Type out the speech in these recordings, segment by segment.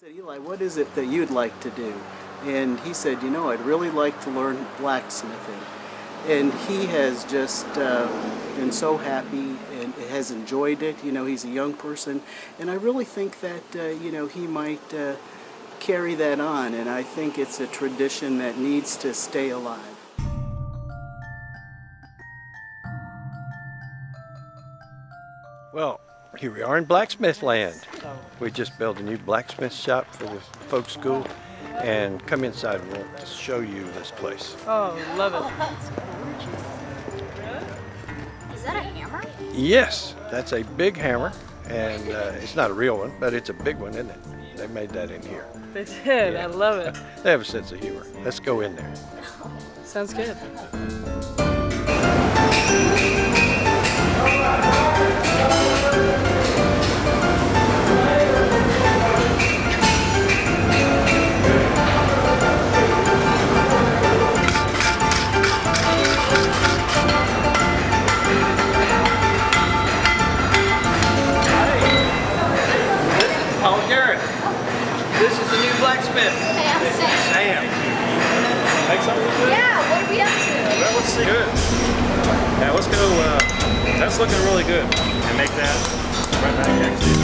said, Eli, what is it that you'd like to do? And he said, you know, I'd really like to learn blacksmithing. And he has just been so happy and has enjoyed it. You know, he's a young person. And I really think that, you know, he might carry that on. And I think it's a tradition that needs to stay alive. Well, here we are in Blacksmith Land. We just built a new blacksmith shop for the folks' school. And come inside, we'll just show you this place. Oh, love it. Is that a hammer? Yes, that's a big hammer. And it's not a real one, but it's a big one, isn't it? They made that in here. They did, Yeah. I love it. They have a sense of humor. Let's go in there. Sounds good. This is the new blacksmith. Hey, I'm Sam. Make something good? Yeah, what are we up to? Well, let's see. Good. Yeah, let's go. That's looking really good. And make that right back next to you.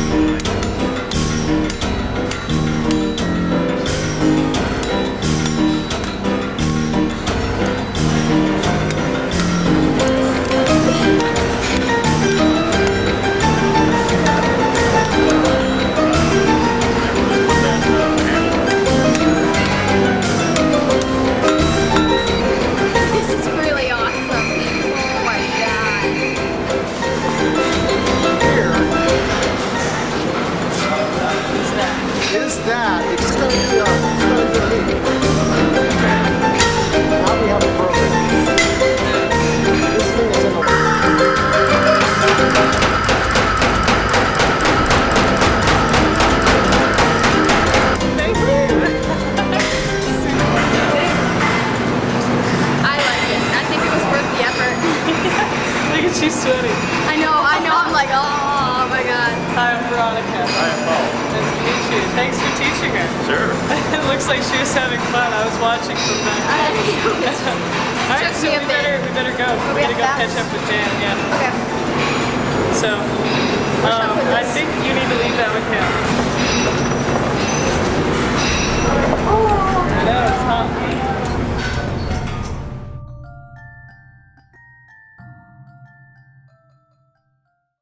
She's sweaty. I know, I'm like, oh my god. Hi, I'm Veronica. Hi, I'm Paul. Nice to meet you. Thanks for teaching her. Sure. It looks like she was having fun. I was watching from back. Alright, so we better go. We gotta go catch up with Dan, yeah. Okay. So, I think you need to leave that with him.